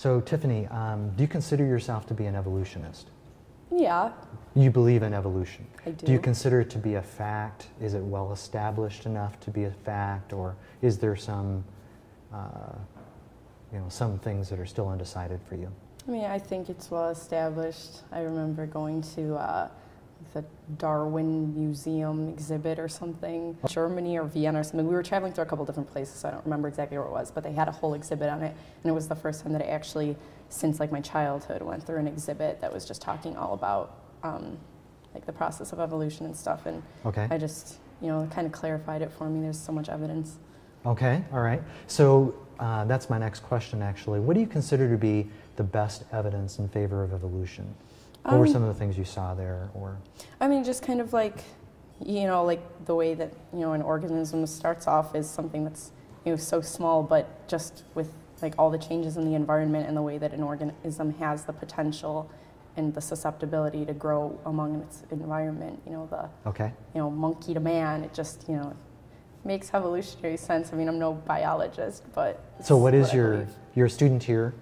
So Tiffany, do you consider yourself to be an evolutionist? Yeah. You believe in evolution. I do. Do you consider it to be a fact? Is it well established enough to be a fact, or is there some, some things that are still undecided for you? I mean, I think it's well established. I remember going to the Darwin Museum exhibit or something, Germany or Vienna or something. We were traveling through a couple different places, so I don't remember exactly where it was, but they had a whole exhibit on it, and it was the first time that I actually, since like my childhood, went through an exhibit that was just talking all about like the process of evolution and stuff, and okay. I just, kind of clarified it for me. There's so much evidence. Okay, all right. So that's my next question, actually. What do you consider to be the best evidence in favor of evolution? What were some of the things you saw there? Or I mean, just kind of like, like the way that, an organism starts off is something that's, so small, but just with like all the changes in the environment and the way that an organism has the potential and the susceptibility to grow among its environment, okay. Monkey to man, it just, makes evolutionary sense. I mean, I'm no biologist, but so what is you're a student here?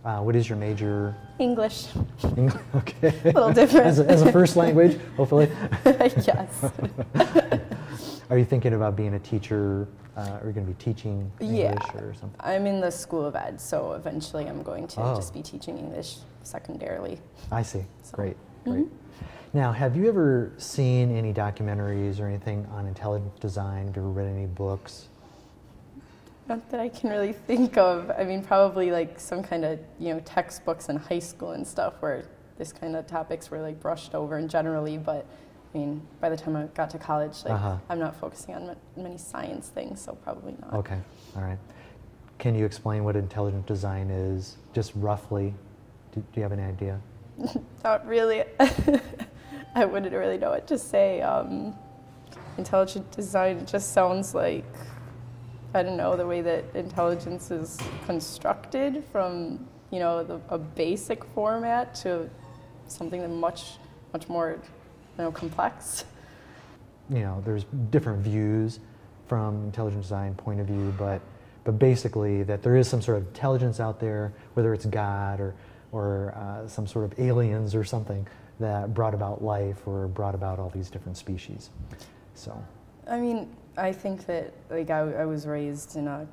What is your major? English. Okay. A little different. as a first language, hopefully? Yes. Are you thinking about being a teacher? Are you going to be teaching English or something? I'm in the School of Ed, so eventually I'm going to just be teaching English secondarily. I see. So. Great. Now, have you ever seen any documentaries or anything on intelligent design? Have you ever read any books? Not that I can really think of. I mean, probably like some kind of, textbooks in high school and stuff where this kind of topics were like brushed over and generally, but I mean, by the time I got to college, I'm not focusing on many science things, so probably not. Okay, all right. Can you explain what intelligent design is, just roughly? Do you have any idea? Not really. I wouldn't really know what to say. Intelligent design just sounds like, I don't know, the way that intelligence is constructed from, a basic format to something that much more, complex. There's different views from intelligent design point of view, but basically that there is some sort of intelligence out there, whether it's God or some sort of aliens or something that brought about life or brought about all these different species. So. I mean, I think that I was raised in a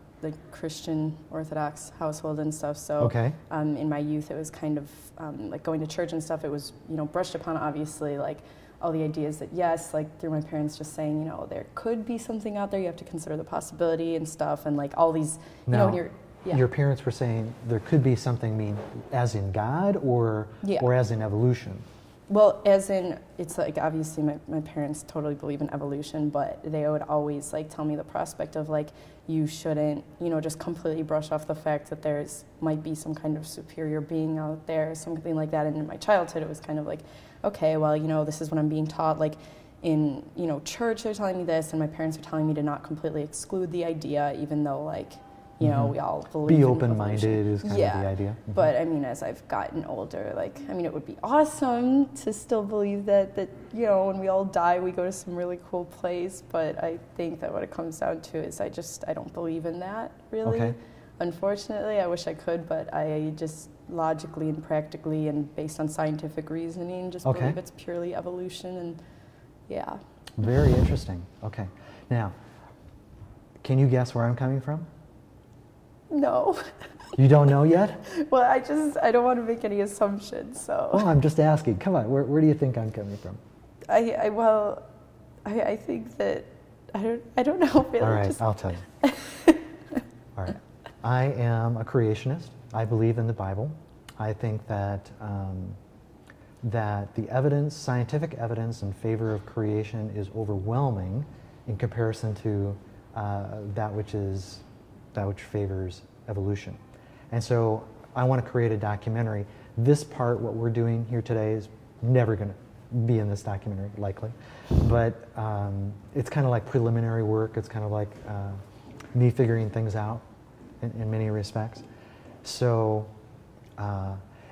Christian Orthodox household and stuff. So okay. In my youth, it was kind of like going to church and stuff. It was brushed upon, obviously, like all the ideas that yes, like through my parents just saying there could be something out there. You have to consider the possibility and stuff, and like all these. Your parents were saying there could be something, as in God or as in evolution. Well, as in, it's like, obviously my parents totally believe in evolution, but they would always tell me the prospect of you shouldn't, just completely brush off the fact that there's might be some kind of superior being out there, something like that. And in my childhood, it was kind of like, okay, well, this is what I'm being taught. Like in, church, they're telling me this, and my parents are telling me to not completely exclude the idea, even though we all believe be in open-minded is kind of the idea. But I mean, as I've gotten older, it would be awesome to still believe that when we all die, we go to some really cool place. But I think that what it comes down to is I don't believe in that, really. Okay. Unfortunately, I wish I could, but I just logically and practically and based on scientific reasoning just believe it's purely evolution and Very interesting. Okay. Now, can you guess where I'm coming from? No. You don't know yet? Well, I don't want to make any assumptions, so. Well, I'm just asking. Come on, where do you think I'm coming from? I think that, I don't know. Really. All right, I'll tell you. All right. I am a creationist. I believe in the Bible. I think that that the evidence, scientific evidence in favor of creation is overwhelming in comparison to that which favors evolution. And so I want to create a documentary. This part, what we're doing here today, is never going to be in this documentary, likely. But it's kind of like preliminary work. It's kind of like me figuring things out in many respects. So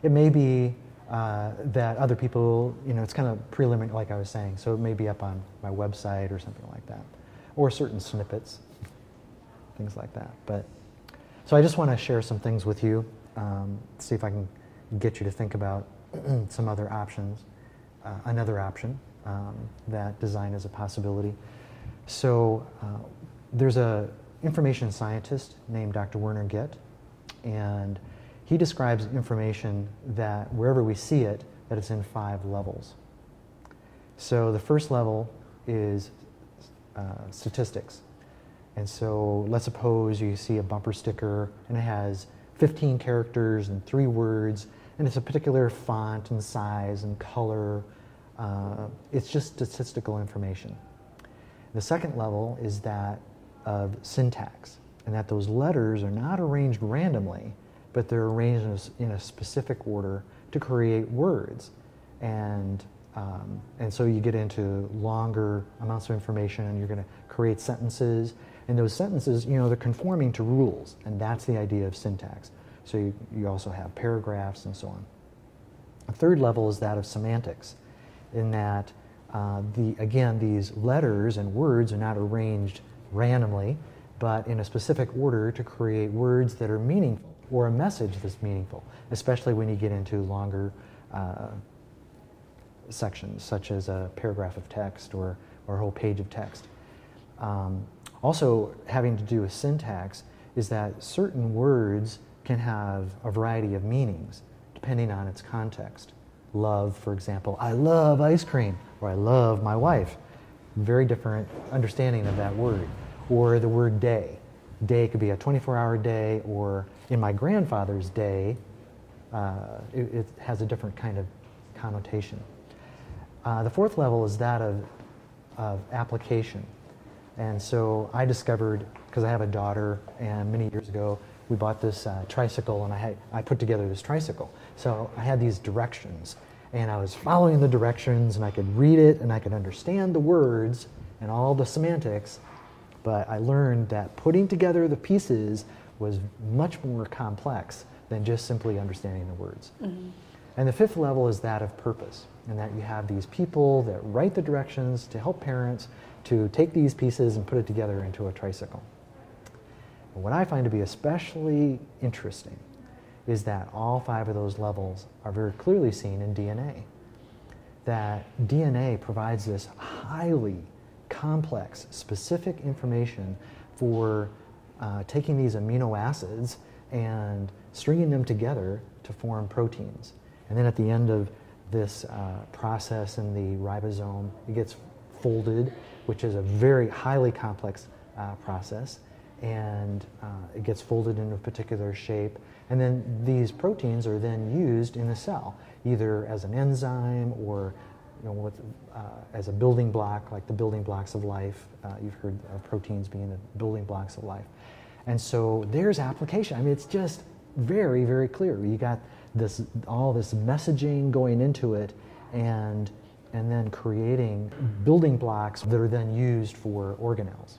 it may be that other people, it's kind of preliminary, like I was saying. So it may be up on my website or something like that, or certain snippets, things like that. But so I just want to share some things with you, see if I can get you to think about some other options, another option that design is a possibility. So there's a information scientist named Dr. Werner Gitt, and he describes information that wherever we see it, that it's in 5 levels. So the first level is statistics. And so let's suppose you see a bumper sticker and it has 15 characters and 3 words, and it's a particular font and size and color. It's just statistical information. The second level is that of syntax, and that those letters are not arranged randomly, but they're arranged in a specific order to create words. And so you get into longer amounts of information, and you're going to create sentences. And those sentences, they're conforming to rules, and that's the idea of syntax. So you also have paragraphs and so on. The third level is that of semantics, in that, again, these letters and words are not arranged randomly, but in a specific order to create words that are meaningful, or a message that's meaningful, especially when you get into longer sections, such as a paragraph of text or a whole page of text. Also having to do with syntax is that certain words can have a variety of meanings depending on its context. Love, for example, I love ice cream, or I love my wife. Very different understanding of that word. Or the word day. Day could be a 24-hour day, or in my grandfather's day, it has a different kind of connotation. The fourth level is that of application. And so I discovered, because I have a daughter, and many years ago we bought this tricycle, and I put together this tricycle. So I had these directions, and I was following the directions, and I could read it, and I could understand the words and all the semantics, but I learned that putting together the pieces was much more complex than just simply understanding the words. Mm-hmm. And the fifth level is that of purpose, and that you have these people that write the directions to help parents to take these pieces and put it together into a tricycle. And what I find to be especially interesting is that all 5 of those levels are very clearly seen in DNA. That DNA provides this highly complex, specific information for taking these amino acids and stringing them together to form proteins. And then at the end of this process in the ribosome, it gets folded, which is a very highly complex process, and it gets folded into a particular shape. And then these proteins are then used in the cell, either as an enzyme or as a building block, like the building blocks of life. You've heard of proteins being the building blocks of life. And so there's application. I mean, it's just very, very clear. You got all this messaging going into it, and then creating building blocks that are then used for organelles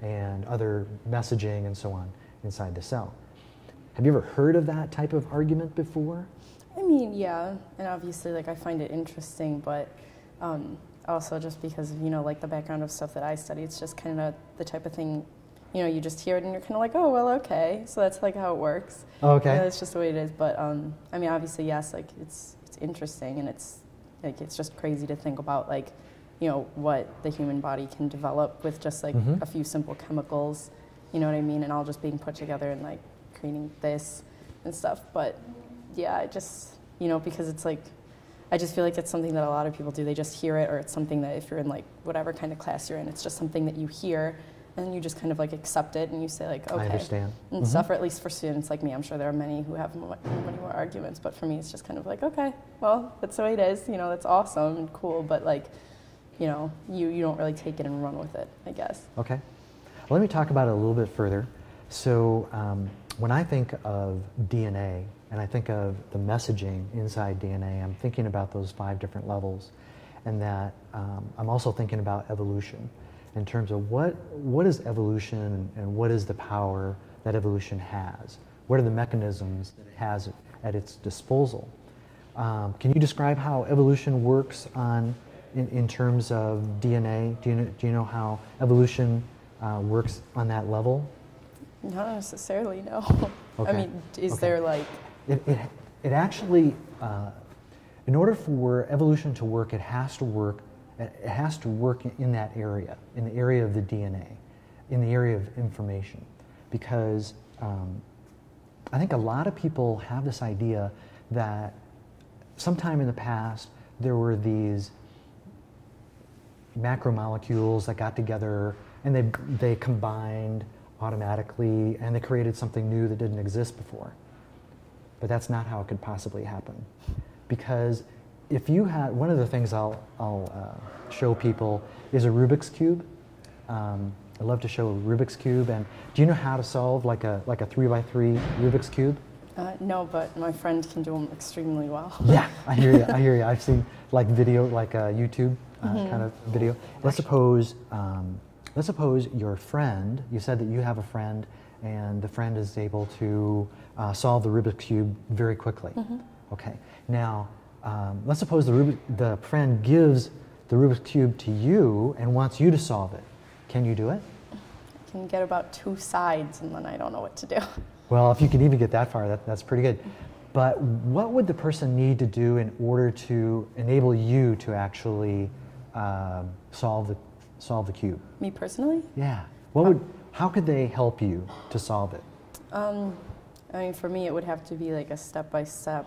and other messaging and so on inside the cell. Have you ever heard of that type of argument before? I mean, yeah, and obviously, I find it interesting, but also just because of, the background of stuff that I study, it's just kind of the type of thing, you just hear it and you're kind of like, oh, well, okay, so that's how it works. Oh, okay. That's just the way it is, but I mean, obviously, yes, it's interesting, and it's just crazy to think about, what the human body can develop with just, mm-hmm. a few simple chemicals, you know what I mean, and all just being put together and, creating this and stuff, but yeah, I just, because it's I just feel like it's something that a lot of people do. They just hear it, or it's something that if you're in whatever kind of class you're in, it's just something that you hear, and you just kind of accept it, and you say okay. I understand. And mm-hmm. stuff, or at least for students like me, I'm sure there are many who have many more arguments, but for me it's just kind of okay, well, that's the way it is, that's awesome and cool, but you don't really take it and run with it, I guess. Okay. Well, let me talk about it a little bit further. So when I think of DNA, and I think of the messaging inside DNA, I'm thinking about those 5 different levels, and that I'm also thinking about evolution in terms of what is evolution and what is the power that evolution has? What are the mechanisms that it has at its disposal? Can you describe how evolution works in terms of DNA? Do you know how evolution works on that level? Not necessarily, no. Okay. I mean, is okay. there It actually, in order for evolution to work, it has to work in that area, in the area of the DNA, in the area of information. Because I think a lot of people have this idea that sometime in the past there were these macromolecules that got together and they combined automatically and they created something new that didn't exist before. But that's not how it could possibly happen. Because if you had, one of the things I'll show people is a Rubik's Cube. I love to show a Rubik's Cube. And do you know how to solve like a 3x3 Rubik's Cube? No, but my friend can do them extremely well. Yeah, I hear you. I hear you. I've seen like video, like a YouTube kind of video. Let's suppose your friend. You said that you have a friend, and the friend is able to solve the Rubik's Cube very quickly. Okay. Now, let's suppose the friend gives the Rubik's Cube to you and wants you to solve it. Can you do it? I can get about 2 sides, and then I don't know what to do. Well, if you can even get that far, that's pretty good. But what would the person need to do in order to enable you to actually solve the cube? Me personally? Yeah. How could they help you to solve it? I mean, for me, it would have to be like a step-by-step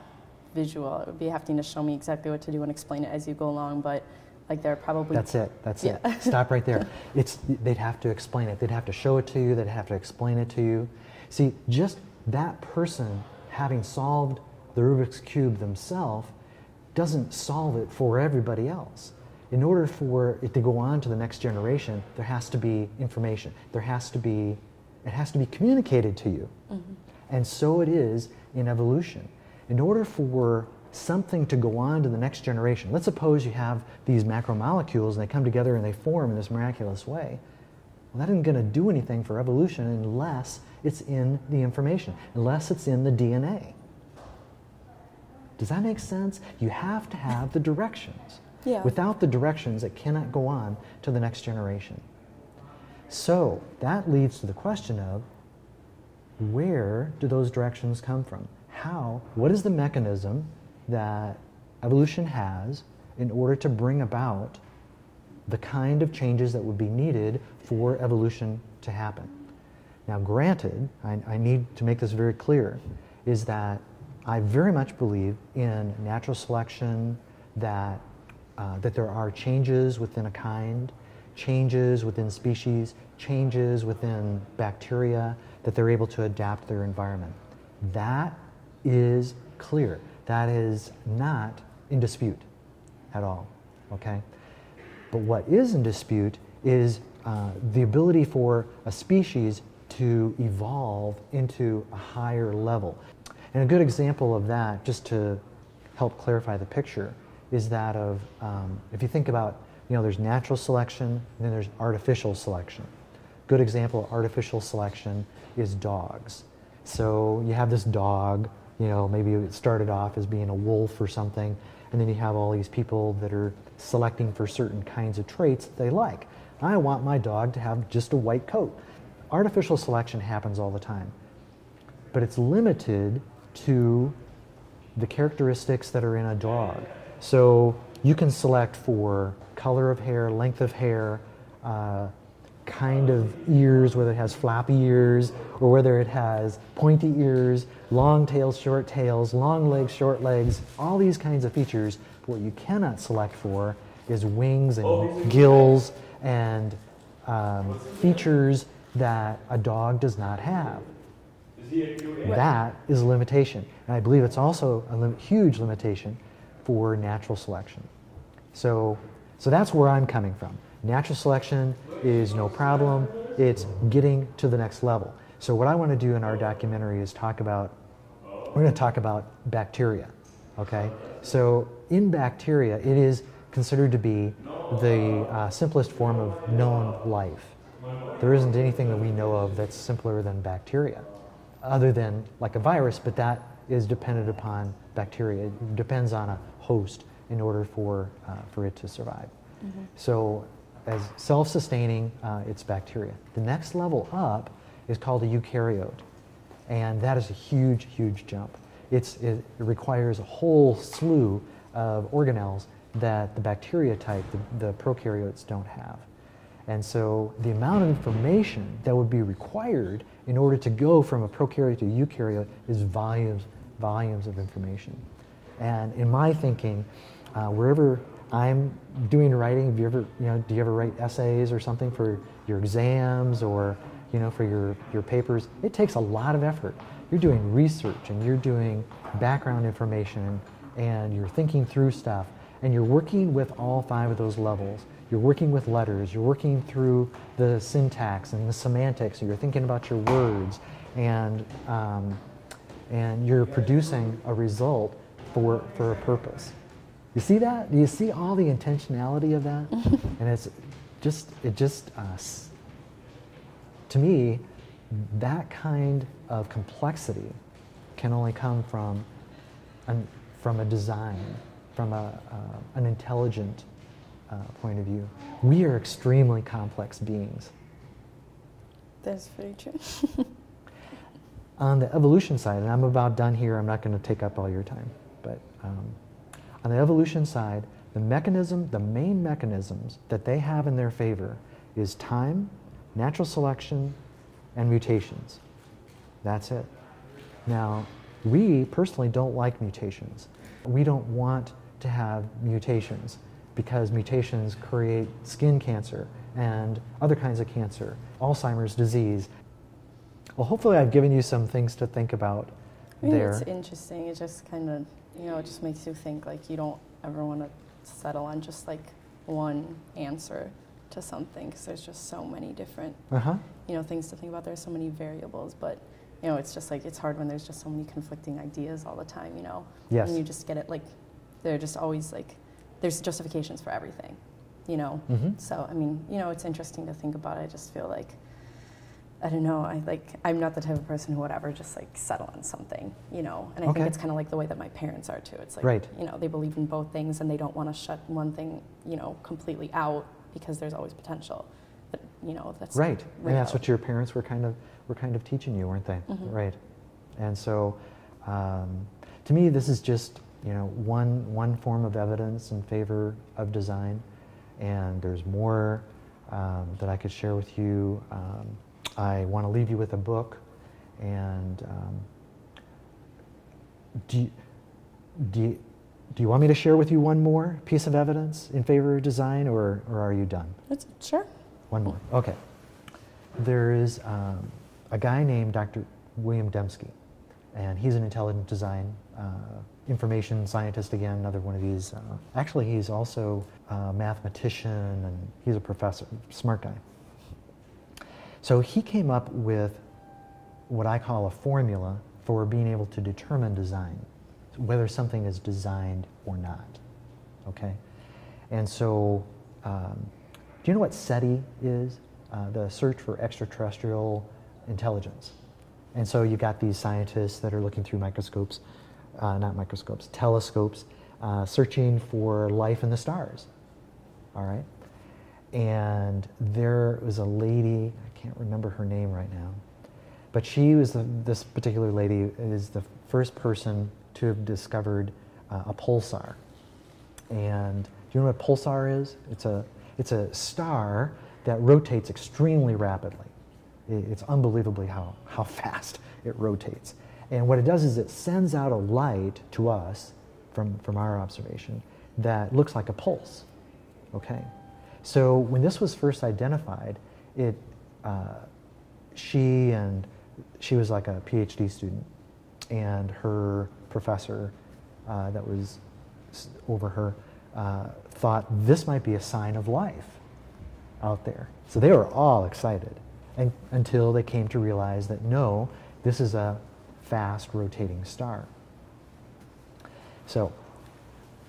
visual. It would be having to show me exactly what to do and explain it as you go along, but like there are probably... That's it. Stop right there. They'd have to explain it. They'd have to show it to you. They'd have to explain it to you. See, just that person having solved the Rubik's Cube themselves doesn't solve it for everybody else. In order for it to go on to the next generation, there has to be information. It has to be communicated to you. And so it is in evolution. In order for something to go on to the next generation, let's suppose you have these macromolecules and they come together and they form in this miraculous way. Well, that isn't going to do anything for evolution unless it's in the information, unless it's in the DNA. Does that make sense? You have to have the directions. Yeah. Without the directions, it cannot go on to the next generation. So that leads to the question of, where do those directions come from? What is the mechanism that evolution has in order to bring about the kind of changes that would be needed for evolution to happen? Now, granted, I need to make this very clear, is that I very much believe in natural selection, that there are changes within a kind, changes within species, changes within bacteria, that they're able to adapt their environment. That is clear. That is not in dispute at all, okay? But what is in dispute is the ability for a species to evolve into a higher level. And a good example of that, just to help clarify the picture, is that of, if you think about, there's natural selection and then there's artificial selection. Good example of artificial selection is dogs. So you have this dog, maybe it started off as being a wolf or something, and then you have all these people that are selecting for certain kinds of traits that they like. I want my dog to have just a white coat. Artificial selection happens all the time, but it's limited to the characteristics that are in a dog. So you can select for color of hair, length of hair, kind of ears, whether it has floppy ears or whether it has pointy ears, long tails, short tails, long legs, short legs, all these kinds of features. What you cannot select for is wings and gills and features that a dog does not have. That is a limitation. And I believe it's also a huge limitation for natural selection. So that's where I'm coming from. Natural selection is no problem. It's getting to the next level. So what I want to do in our documentary is we're going to talk about bacteria, okay? So in bacteria, it is considered to be the simplest form of known life. There isn't anything that we know of that's simpler than bacteria, other than like a virus, but that is dependent upon bacteria. It depends on a host in order for it to survive. So as self-sustaining, it's bacteria. The next level up is called a eukaryote, and that is a huge, huge jump. it requires a whole slew of organelles that the bacteria type, the prokaryotes, don't have. And so the amount of information that would be required in order to go from a prokaryote to a eukaryote is volumes of information. And in my thinking, wherever I'm doing writing, do you ever write essays or something for your exams or for your papers? It takes a lot of effort. You're doing research and you're doing background information and you're thinking through stuff and you're working with all 5 of those levels. You're working with letters, you're working through the syntax and the semantics, and you're thinking about your words, and you're producing a result for a purpose. You see that? Do you see all the intentionality of that? And to me, that kind of complexity can only come from a design, from an intelligent point of view. We are extremely complex beings. That's very true. On the evolution side, and I'm about done here, I'm not going to take up all your time, but on the evolution side, the main mechanisms that they have in their favor is time, natural selection, and mutations. That's it. Now, we personally don't like mutations. We don't want to have mutations because mutations create skin cancer and other kinds of cancer, Alzheimer's disease. Well, hopefully I've given you some things to think about there. It's interesting. It just kind of, it just makes you think, like, you don't ever want to settle on just like one answer to something, because there's just so many different, things to think about. There's so many variables, but it's just like, it's hard when there's just so many conflicting ideas all the time, Yes. And you just get it, like, they're just always like, there's justifications for everything, So, I mean, it's interesting to think about. I just feel like, I don't know, I'm not the type of person who would ever just like settle on something, and I think it's kind of like the way that my parents are too. It's like, they believe in both things and they don't want to shut one thing, completely out because there's always potential. But, that's right. And that's what your parents were kind of teaching you, weren't they? Right. And so, to me, this is just, one form of evidence in favor of design, and there's more that I could share with you. I want to leave you with a book, and do you want me to share with you one more piece of evidence in favor of design, or are you done? Sure. One more. Okay. There is a guy named Dr. William Dembski, and he's an intelligent design information scientist, again, another one of these. Actually, he's also a mathematician, and he's a professor, smart guy. So he came up with what I call a formula for being able to determine design, whether something is designed or not, okay? And so, do you know what SETI is? The search for extraterrestrial intelligence. And so you got these scientists that are looking through telescopes, searching for life in the stars, all right? And there was a lady, I can't remember her name right now, but she was this particular lady is the first person to have discovered a pulsar. And do you know what a pulsar is? It's a star that rotates extremely rapidly. It's unbelievably how fast it rotates. And what it does is it sends out a light to us from our observation that looks like a pulse, okay? So when this was first identified, she was like a PhD student, and her professor that was over her thought this might be a sign of life out there. So they were all excited, and until they came to realize that no, this is a fast rotating star. So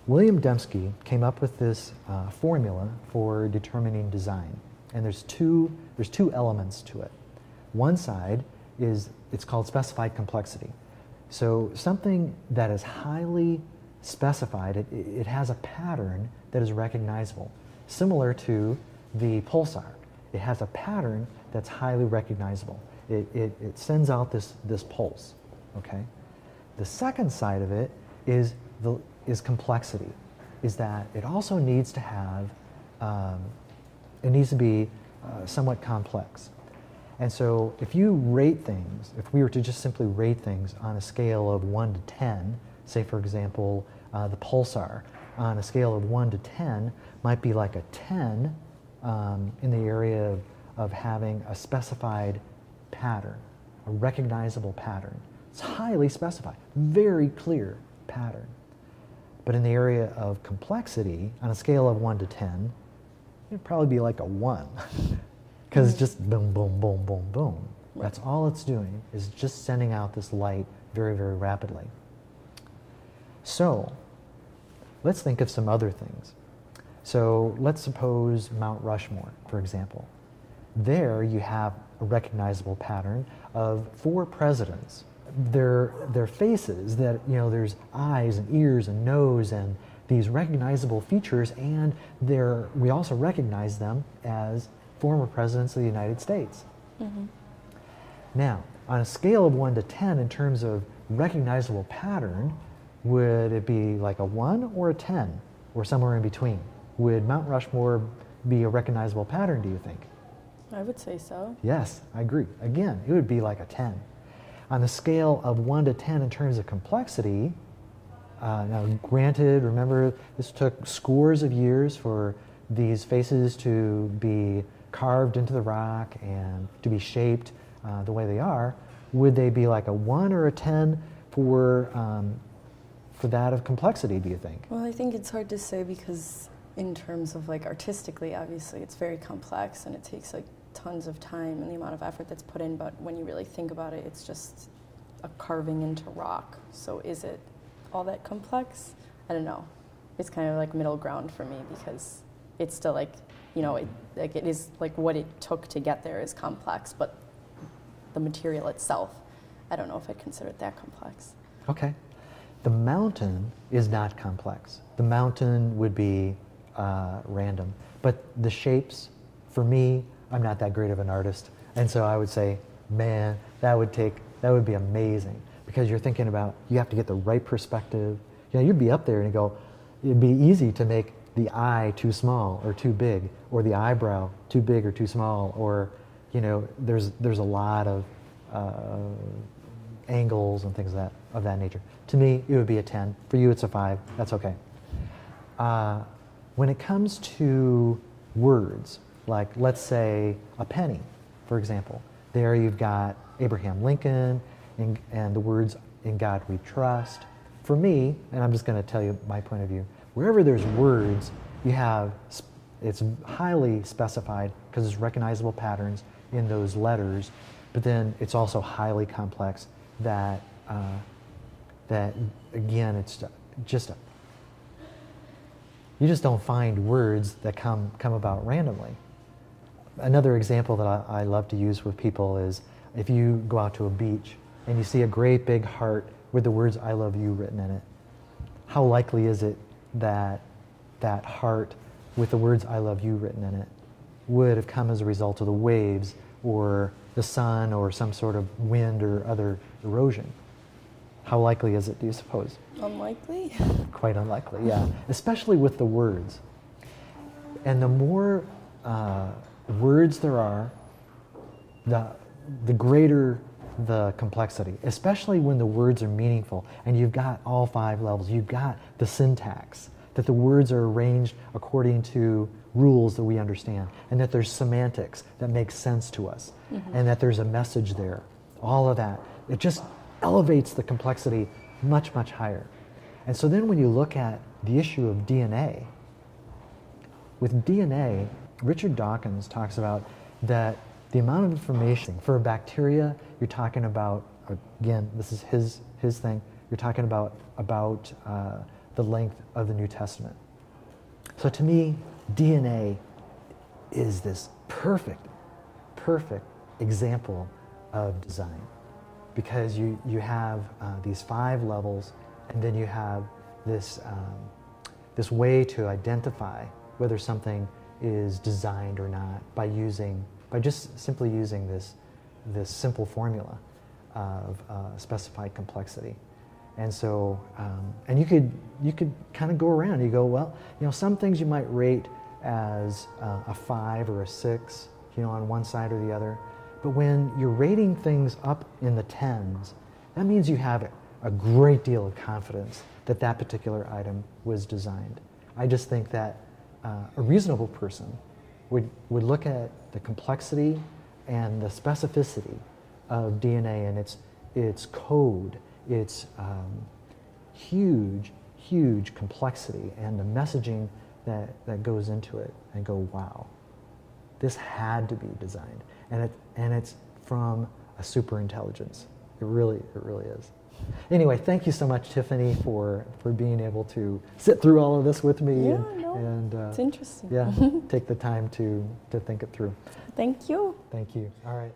William Dembski came up with this formula for determining design, and there's two elements to it. One side is, it's called specified complexity. So something that is highly specified, it has a pattern that is recognizable, similar to the pulsar. It has a pattern that's highly recognizable. It sends out this pulse, okay? The second side of it is complexity, is that it also needs to have, it needs to be somewhat complex. And so if you rate things, if we were to just simply rate things on a scale of 1 to 10, say for example, the pulsar on a scale of 1 to 10 might be like a 10 in the area of having a specified pattern, a recognizable pattern. It's highly specified, very clear pattern. But in the area of complexity, on a scale of 1 to 10, it'd probably be like a 1. Because it's just boom, boom, boom, boom, boom. Right. That's all it's doing, is just sending out this light very, very rapidly. So, let's think of some other things. So, let's suppose Mount Rushmore, for example. There you have a recognizable pattern of 4 presidents. Their faces, that, you know, there's eyes and ears and nose and these recognizable features, and we also recognize them as former presidents of the United States. Mm-hmm. Now, on a scale of 1 to 10 in terms of recognizable pattern, would it be like a 1 or a 10, or somewhere in between? Would Mount Rushmore be a recognizable pattern, do you think? I would say so. Yes, I agree. Again, it would be like a 10. On the scale of 1 to 10 in terms of complexity, now granted, remember, this took scores of years for these faces to be carved into the rock and to be shaped the way they are. Would they be like a 1 or a 10 for that of complexity, do you think? Well, I think it's hard to say, because in terms of like artistically, obviously it's very complex and it takes like tons of time and the amount of effort that's put in, but when you really think about it, it's just a carving into rock. So is it all that complex? I don't know. It's kind of like middle ground for me, because it's still like, you know, it is like what it took to get there is complex, but the material itself, I don't know if I'd consider it that complex. Okay. The mountain is not complex. The mountain would be random. But the shapes, for me, I'm not that great of an artist. And so I would say, man, that would be amazing. Because you're thinking about, you have to get the right perspective. You know, you'd be up there and you go, it'd be easy to make the eye too small or too big, or the eyebrow too big or too small, or, you know, there's a lot of angles and things of that nature. To me, it would be a 10. For you, it's a 5. That's okay. When it comes to words, like let's say a penny, for example, there you've got Abraham Lincoln and the words "In God We Trust." For me, and I'm just going to tell you my point of view, wherever there's words, it's highly specified because there's recognizable patterns in those letters, but then it's also highly complex that again, it's just you just don't find words that come about randomly. Another example that I love to use with people is if you go out to a beach and you see a great big heart with the words "I love you" written in it. How likely is it that that heart with the words "I love you" written in it would have come as a result of the waves or the sun or some sort of wind or other erosion? How likely is it, do you suppose? Unlikely. Quite unlikely, yeah. Especially with the words. And the more words there are, the greater the complexity, especially when the words are meaningful and you've got all 5 levels. You've got the syntax, that the words are arranged according to rules that we understand, and that there's semantics that makes sense to us, and that there's a message there. All of that. It just elevates the complexity much, much higher. And so then when you look at the issue of DNA, with DNA, Richard Dawkins talks about that the amount of information for a bacteria, you're talking about, again, this is his thing, you're talking about the length of the New Testament. So to me, DNA is this perfect example of design, because you have these 5 levels, and then you have this way to identify whether something is designed or not by just simply using this simple formula of specified complexity. And so, and you could kind of go around. You go, well, some things you might rate as a 5 or a 6, on one side or the other. But when you're rating things up in the 10s, that means you have a great deal of confidence that that particular item was designed. I just think that a reasonable person would look at the complexity and the specificity of DNA and its code, its huge complexity, and the messaging that goes into it, and go, wow, this had to be designed, and it's from a super intelligence. It really is. Anyway, thank you so much, Tiffany, for being able to sit through all of this with me. Yeah, and it's interesting. Yeah, take the time to think it through. Thank you. Thank you. All right.